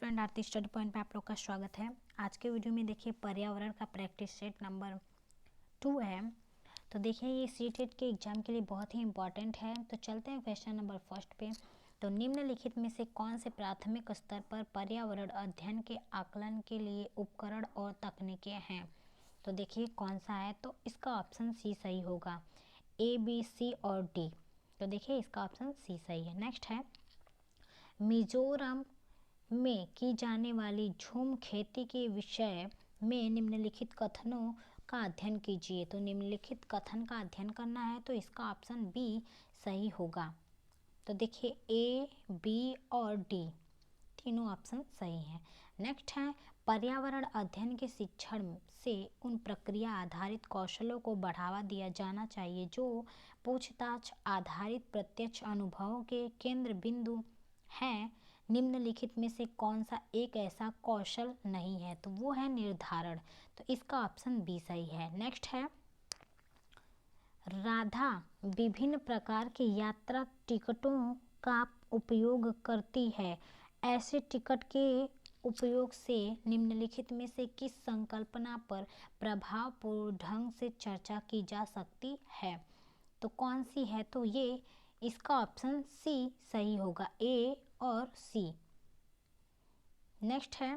Friend, आरती study point पे आप लोग का स्वागत है। आज के वीडियो में देखिए पर्यावरण का प्रैक्टिस सेट नंबर 2 है। तो देखिए ये सीटेट के एग्जाम के लिए बहुत ही इंपॉर्टेंट है। तो चलते हैं क्वेश्चन नंबर फर्स्ट पे। तो निम्नलिखित में से कौन से प्राथमिक स्तर पर पर्यावरण अध्ययन के आकलन के लिए उपकरण और तकनीकें हैं। तो देखिए कौन सा है, तो इसका ऑप्शन सी सही होगा। ए, बी, सी और डी। तो देखिए इसका ऑप्शन सी सही है। नेक्स्ट है मिजोरम में की जाने वाली झूम खेती के विषय में निम्नलिखित कथनों का अध्ययन कीजिए। तो निम्नलिखित कथन का अध्ययन करना है, तो इसका ऑप्शन बी सही होगा। तो देखिए ए, बी और डी तीनों ऑप्शन सही हैं। नेक्स्ट है पर्यावरण अध्ययन के शिक्षण से उन प्रक्रिया आधारित कौशलों को बढ़ावा दिया जाना चाहिए जो पूछताछ आधारित प्रत्यक्ष अनुभवों के केंद्र बिंदु हैं। निम्नलिखित में से कौन सा एक ऐसा कौशल नहीं है, तो वो है निर्धारण। तो इसका ऑप्शन बी सही है। नेक्स्ट है राधा विभिन्न प्रकार के यात्रा टिकटों का उपयोग करती है। ऐसे टिकट के उपयोग से निम्नलिखित में से किस संकल्पना पर प्रभावपूर्ण ढंग से चर्चा की जा सकती है। तो कौन सी है, तो ये इसका ऑप्शन सी सही होगा, ए और सी। नेक्स्ट है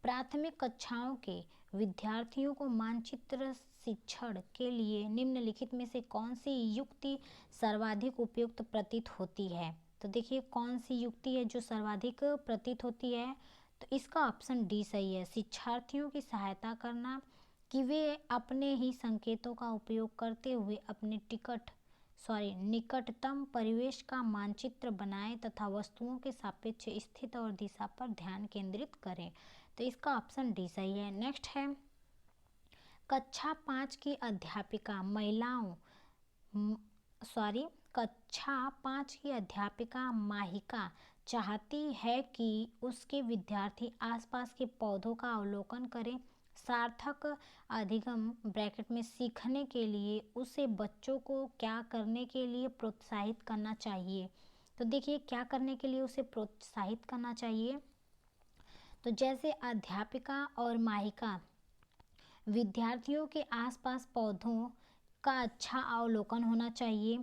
प्राथमिक कक्षाओं के विद्यार्थियों को मानचित्र शिक्षण के लिए निम्नलिखित में से कौन सी युक्ति सर्वाधिक उपयुक्त प्रतीत होती है। तो देखिए कौन सी युक्ति है जो सर्वाधिक प्रतीत होती है, तो इसका ऑप्शन डी सही है। शिक्षार्थियों की सहायता करना कि वे अपने ही संकेतों का उपयोग करते हुए अपने निकटतम परिवेश का मानचित्र बनाएं तथा वस्तुओं के सापेक्ष स्थिति और दिशा पर ध्यान केंद्रित करें। तो इसका ऑप्शन डी सही है। नेक्स्ट है कक्षा 5 की अध्यापिका माहिका चाहती है कि उसके विद्यार्थी आसपास के पौधों का अवलोकन करें। सार्थक अधिगम ब्रैकेट में सीखने के लिए उसे बच्चों को क्या करने के लिए प्रोत्साहित करना चाहिए। तो देखिए क्या करने के लिए उसे प्रोत्साहित करना चाहिए, तो जैसे अध्यापिका और माहिका विद्यार्थियों के आसपास पौधों का अच्छा अवलोकन होना चाहिए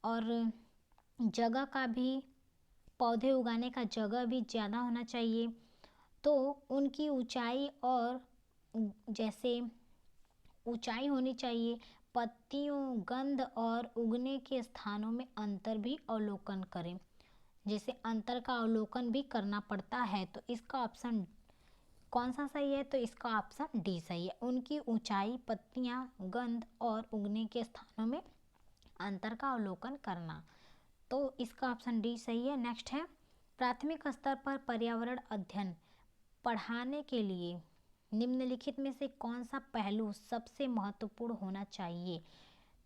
और जगह का भी, पौधे उगाने का जगह भी ज़्यादा होना चाहिए। तो उनकी ऊंचाई और जैसे ऊंचाई होनी चाहिए, पत्तियों, गंध और उगने के स्थानों में अंतर भी अवलोकन करें। जैसे अंतर का अवलोकन भी करना पड़ता है। तो इसका ऑप्शन कौन सा सही है, तो इसका ऑप्शन डी सही है। उनकी ऊंचाई, पत्तियां, गंध और उगने के स्थानों में अंतर का अवलोकन करना। तो इसका ऑप्शन डी सही है। नेक्स्ट है प्राथमिक स्तर पर पर्यावरण अध्ययन पढ़ाने के लिए निम्नलिखित में से कौन सा पहलू सबसे महत्वपूर्ण होना चाहिए।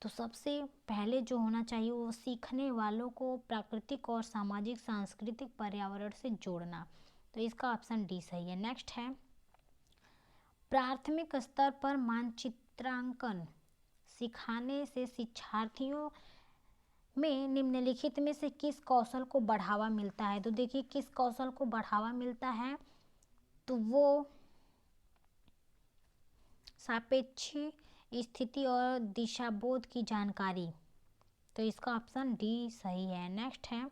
तो सबसे पहले जो होना चाहिए वो सीखने वालों को प्राकृतिक और सामाजिक सांस्कृतिक पर्यावरण से जोड़ना। तो इसका ऑप्शन डी सही है। नेक्स्ट है प्राथमिक स्तर पर मानचित्रांकन सिखाने से शिक्षार्थियों में निम्नलिखित में से किस कौशल को बढ़ावा मिलता है। तो देखिए किस कौशल को बढ़ावा मिलता है, तो वो सापेक्ष स्थिति और दिशाबोध की जानकारी। तो इसका ऑप्शन डी सही है। नेक्स्ट है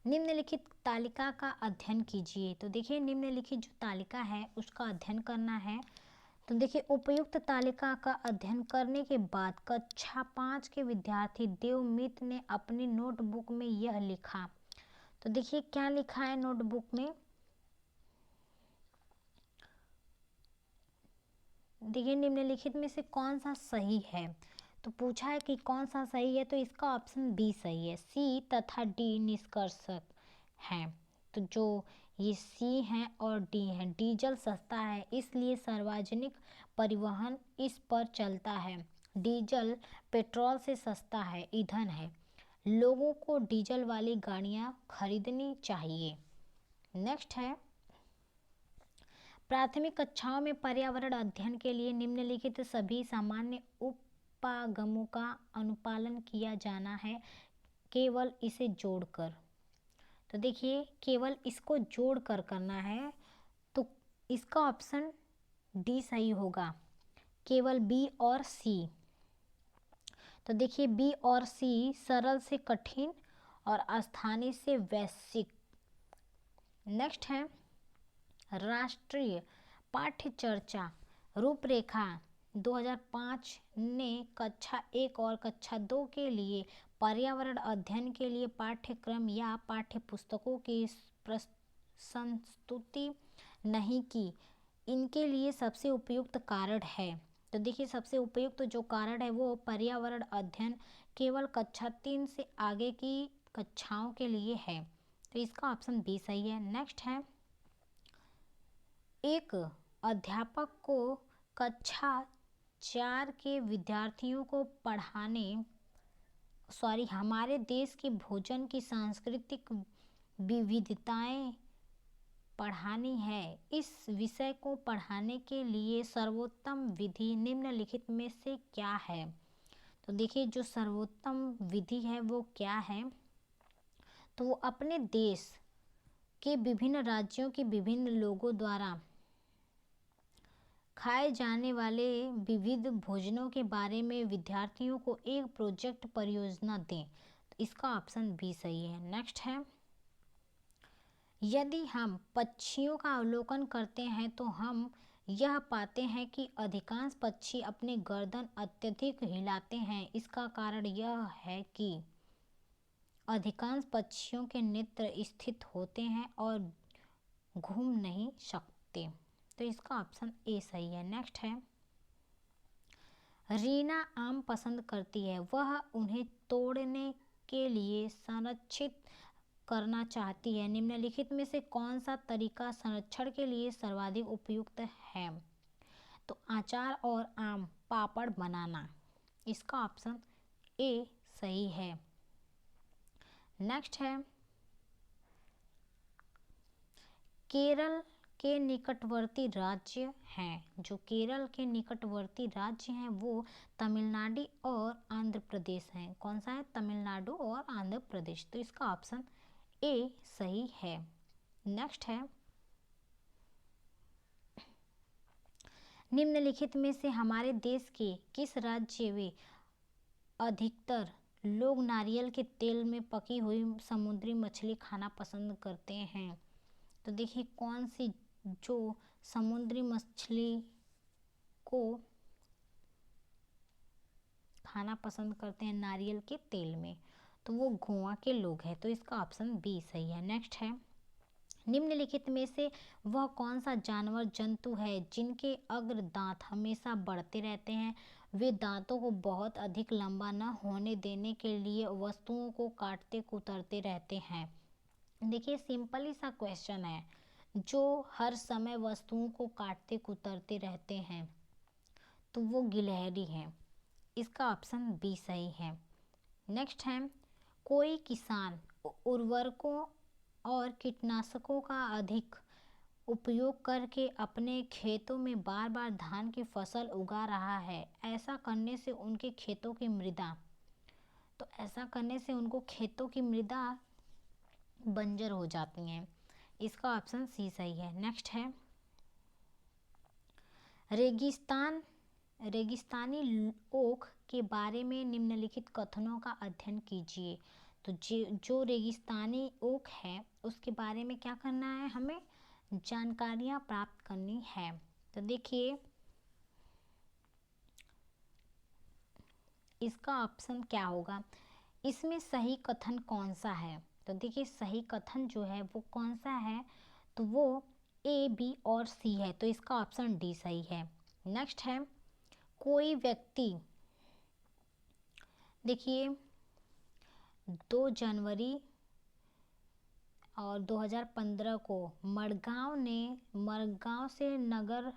निम्नलिखित तालिका का अध्ययन कीजिए। तो देखिए निम्नलिखित जो तालिका है उसका अध्ययन करना है। तो देखिए उपयुक्त तालिका का अध्ययन करने के बाद कक्षा 5 के विद्यार्थी देवमित ने अपनी नोटबुक में यह लिखा। तो देखिए क्या लिखा है नोटबुक में, देखिए निम्नलिखित में से कौन सा सही है। तो पूछा है कि कौन सा सही है, तो इसका ऑप्शन बी सही है। सी तथा डी निष्कर्ष हैं। तो जो ये सी हैं और डी हैं। डीजल सस्ता है इसलिए सार्वजनिक परिवहन इस पर चलता है। डीजल पेट्रोल से सस्ता है, ईंधन है। लोगों को डीजल वाली गाड़ियां खरीदनी चाहिए। नेक्स्ट है प्राथमिक कक्षाओं में पर्यावरण अध्ययन के लिए निम्नलिखित सभी सामान्य उपागमों का अनुपालन किया जाना है, केवल इसे जोड़कर। तो देखिए केवल इसको जोड़ कर करना है, तो इसका ऑप्शन डी सही होगा, केवल बी और सी। तो देखिए बी और सी, सरल से कठिन और स्थानीय से वैश्विक। नेक्स्ट है राष्ट्रीय पाठ्य चर्चा रूपरेखा 2005 ने कक्षा 1 और कक्षा 2 के लिए पर्यावरण अध्ययन के लिए पाठ्यक्रम या पाठ्य पुस्तकों की प्रस्तुति नहीं की। इनके लिए सबसे उपयुक्त कारण है। तो देखिए सबसे उपयुक्त जो कारण है वो पर्यावरण अध्ययन केवल कक्षा 3 से आगे की कक्षाओं के लिए है। तो इसका ऑप्शन बी सही है। नेक्स्ट है एक अध्यापक को कक्षा 4 के विद्यार्थियों को हमारे देश के भोजन की सांस्कृतिक विविधताएं पढ़ानी है। इस विषय को पढ़ाने के लिए सर्वोत्तम विधि निम्नलिखित में से क्या है? तो देखिए जो सर्वोत्तम विधि है वो क्या है, तो वो अपने देश के विभिन्न राज्यों के विभिन्न लोगों द्वारा खाए जाने वाले विविध भोजनों के बारे में विद्यार्थियों को एक प्रोजेक्ट परियोजना दें। तो इसका ऑप्शन बी सही है। नेक्स्ट है यदि हम पक्षियों का अवलोकन करते हैं तो हम यह पाते हैं कि अधिकांश पक्षी अपनी गर्दन अत्यधिक हिलाते हैं। इसका कारण यह है कि अधिकांश पक्षियों के नेत्र स्थित होते हैं और घूम नहीं सकते। तो इसका ऑप्शन ए सही है। नेक्स्ट है रीना आम पसंद करती है, वह उन्हें तोड़ने के लिए संरक्षित करना चाहती है। निम्नलिखित में से कौन सा तरीका संरक्षण के लिए सर्वाधिक उपयुक्त है? तो अचार और आम पापड़ बनाना। इसका ऑप्शन ए सही है। नेक्स्ट है केरल के निकटवर्ती राज्य हैं, जो केरल के निकटवर्ती राज्य हैं वो तमिलनाडु और आंध्र प्रदेश हैं। कौन सा है? तमिलनाडु और आंध्र प्रदेश। तो इसका ऑप्शन ए सही है। नेक्स्ट है निम्नलिखित में से हमारे देश के किस राज्य में अधिकतर लोग नारियल के तेल में पकी हुई समुद्री मछली खाना पसंद करते हैं? तो देखिए कौन सी जो समुद्री मछली को खाना पसंद करते हैं नारियल के तेल में, तो वो गोवा के लोग हैं। तो इसका ऑप्शन बी सही है। नेक्स्ट है निम्नलिखित में से वह कौन सा जानवर जंतु है जिनके अग्र दांत हमेशा बढ़ते रहते हैं? वे दांतों को बहुत अधिक लंबा न होने देने के लिए वस्तुओं को काटते कुतरते रहते हैं। देखिए सिंपल ही सा क्वेश्चन है, जो हर समय वस्तुओं को काटते कुतरते रहते हैं तो वो गिलहरी हैं। इसका ऑप्शन बी सही है। नेक्स्ट है कोई किसान उर्वरकों और कीटनाशकों का अधिक उपयोग करके अपने खेतों में बार बार धान की फसल उगा रहा है। ऐसा करने से उनके खेतों की मृदा बंजर हो जाती हैं। इसका ऑप्शन सी सही है। नेक्स्ट है रेगिस्तानी ओक के बारे में निम्नलिखित कथनों का अध्ययन कीजिए। तो जो रेगिस्तानी ओक है उसके बारे में क्या करना है, हमें जानकारियाँ प्राप्त करनी है। तो देखिए इसका ऑप्शन क्या होगा, इसमें सही कथन कौन सा है? तो देखिए सही कथन जो है वो कौन सा है, तो वो ए बी और सी है। तो इसका ऑप्शन डी सही है। नेक्स्ट है कोई व्यक्ति, देखिए 2 जनवरी और 2015 को मडगांव से नगर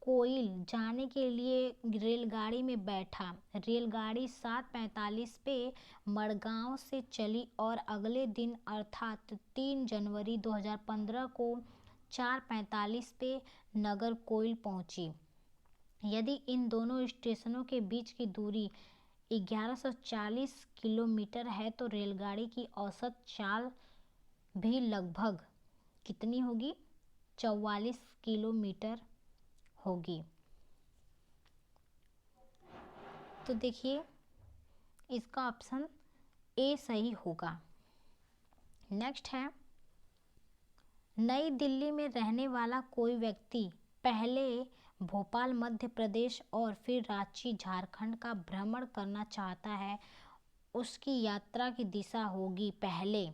कोइल जाने के लिए रेलगाड़ी में बैठा। रेलगाड़ी 7:45 पे मडगांव से चली और अगले दिन अर्थात 3 जनवरी 2015 को 4:45 पे नगर कोइल पहुंची। यदि इन दोनों स्टेशनों के बीच की दूरी 1140 किलोमीटर है तो रेलगाड़ी की औसत चाल भी लगभग कितनी होगी? 44 किलोमीटर होगी। तो देखिए इसका ऑप्शन ए सही होगा। नेक्स्ट है, नई दिल्ली में रहने वाला कोई व्यक्ति पहले भोपाल मध्य प्रदेश और फिर रांची झारखंड का भ्रमण करना चाहता है, उसकी यात्रा की दिशा होगी पहले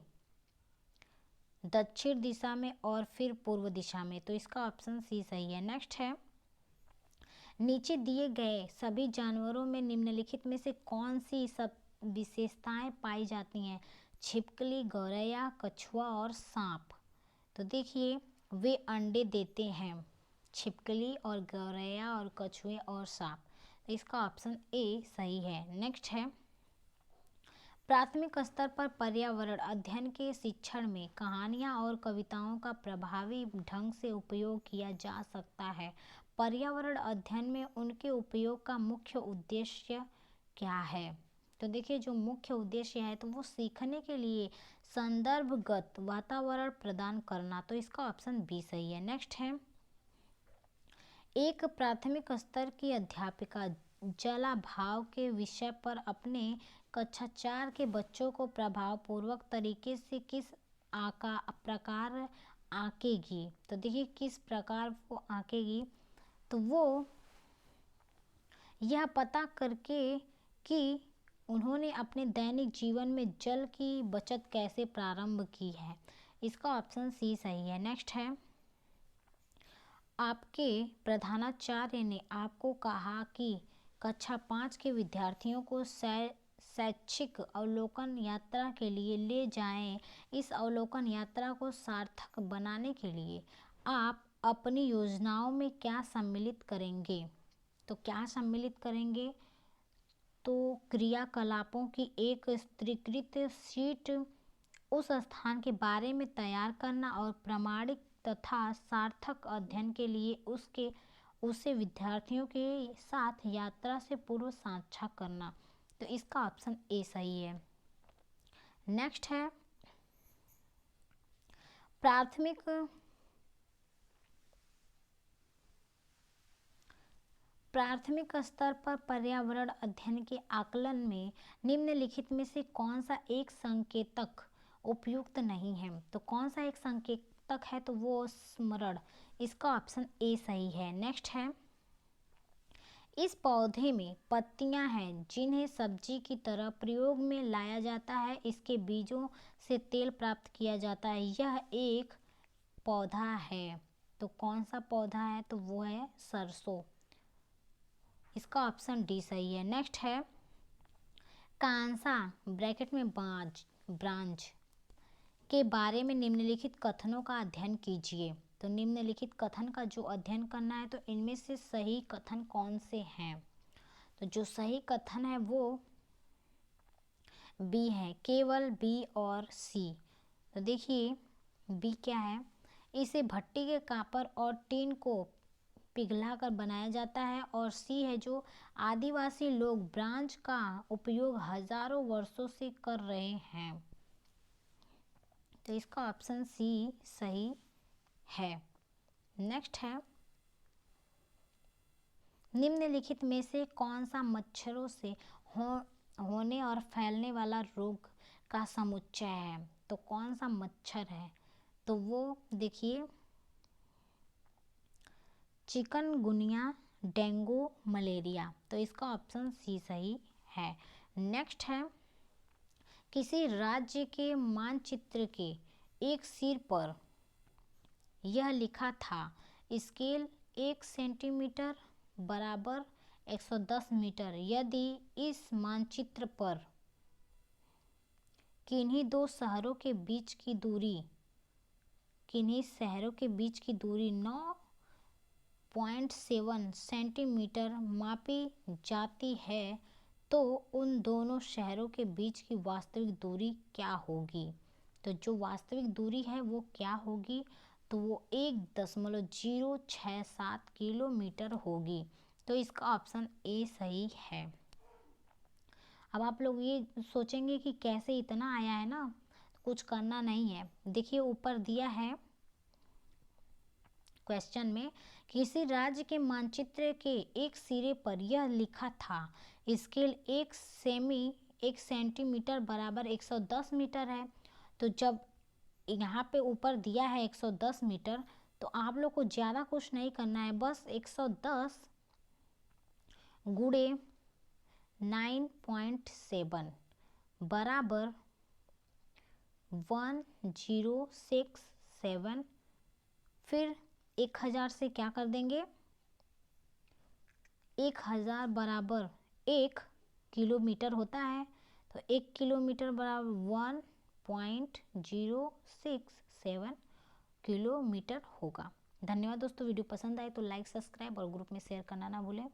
दक्षिण दिशा में और फिर पूर्व दिशा में। तो इसका ऑप्शन सी सही है। नेक्स्ट है, नीचे दिए गए सभी जानवरों में निम्नलिखित में से कौन सी सब विशेषताएं पाई जाती हैं? छिपकली, गौरैया, कछुआ और सांप। तो देखिए वे अंडे देते हैं, छिपकली और गौरैया और कछुए और सांप। तो इसका ऑप्शन ए सही है। नेक्स्ट है, प्राथमिक स्तर पर पर्यावरण अध्ययन के शिक्षण में कहानियाँ और कविताओं का प्रभावी ढंग से उपयोग किया जा सकता है। पर्यावरण अध्ययन में उनके उपयोग का मुख्य उद्देश्य क्या है? तो देखिए जो मुख्य उद्देश्य है तो वो सीखने के लिए संदर्भगत वातावरण प्रदान करना। तो इसका ऑप्शन बी सही है। नेक्स्ट है, एक प्राथमिक स्तर की अध्यापिका जलाभाव के विषय पर अपने कक्षा 4 के बच्चों को प्रभावपूर्वक तरीके से किस प्रकार आंकेगी? तो देखिए किस प्रकार वो आंकेगी, तो वो यह पता करके कि उन्होंने अपने दैनिक जीवन में जल की बचत कैसे प्रारंभ की है। इसका ऑप्शन सी सही है। नेक्स्ट है, आपके प्रधानाचार्य ने आपको कहा कि कक्षा 5 के विद्यार्थियों को शैक्षिक अवलोकन यात्रा के लिए ले जाएं। इस अवलोकन यात्रा को सार्थक बनाने के लिए आप अपनी योजनाओं में क्या सम्मिलित करेंगे? तो क्या सम्मिलित करेंगे? तो क्रियाकलापों की एक स्तरीकृत शीट, उस स्थान के बारे में तैयार करना और प्रमाणिक तथा सार्थक अध्ययन के लिए उसे विद्यार्थियों के साथ यात्रा से पूर्व साझा करना। तो इसका ऑप्शन ए सही है। नेक्स्ट है, प्राथमिक स्तर पर पर्यावरण अध्ययन के आकलन में निम्नलिखित में से कौन सा एक संकेतक उपयुक्त नहीं है? तो कौन सा एक संकेतक है? तो वो स्मरण। इसका ऑप्शन ए सही है। नेक्स्ट है, इस पौधे में पत्तियां हैं जिन्हें सब्जी की तरह प्रयोग में लाया जाता है, इसके बीजों से तेल प्राप्त किया जाता है, यह एक पौधा है। तो कौन सा पौधा है? तो वो है सरसों। इसका ऑप्शन डी सही है। नेक्स्ट है, कांसा ब्रैकेट में ब्रांच के बारे में निम्नलिखित कथनों का अध्ययन कीजिए। तो निम्नलिखित कथन का जो अध्ययन करना है, तो इनमें से सही कथन कौन से हैं? तो जो सही कथन है वो बी है, केवल बी और सी। तो देखिए बी क्या है, इसे भट्टी के कापर और टीन को पिघलाकर बनाया जाता है। और सी है, जो आदिवासी लोग ब्रांच का उपयोग हजारों वर्षों से कर रहे हैं। तो इसका ऑप्शन सी सही है। नेक्स्ट है, निम्नलिखित में से कौन सा मच्छरों से होने और फैलने वाला रोग का समुच्चय है? तो कौन सा मच्छर है? तो वो देखिए चिकनगुनिया, डेंगू, मलेरिया। तो इसका ऑप्शन सी सही है। नेक्स्ट है, किसी राज्य के मानचित्र के एक सिर पर यह लिखा था, स्केल 1 सेंटीमीटर बराबर 110 मीटर। यदि इस मानचित्र पर किन्हीं शहरों के बीच की दूरी 9.7 सेंटीमीटर मापी जाती है, तो उन दोनों शहरों के बीच की वास्तविक दूरी क्या होगी? तो जो वास्तविक दूरी है वो क्या होगी? तो वो 1.067 किलोमीटर होगी। तो इसका ऑप्शन ए सही है। अब आप लोग ये सोचेंगे कि कैसे इतना आया है ना, कुछ करना नहीं है। देखिए ऊपर दिया है क्वेश्चन में, किसी राज्य के मानचित्र के एक सिरे पर यह लिखा था, स्केल 1 सेंटीमीटर बराबर 110 मीटर है। तो जब यहाँ पे ऊपर दिया है 110 मीटर, तो आप लोग को ज़्यादा कुछ नहीं करना है, बस 110 गुणे 9.7 बराबर 1067, फिर 1000 से क्या कर देंगे, 1000 बराबर 1 किलोमीटर होता है, तो 1 किलोमीटर बराबर 1.067 किलोमीटर होगा। धन्यवाद दोस्तों, वीडियो पसंद आए तो लाइक, सब्सक्राइब और ग्रुप में शेयर करना ना भूलें।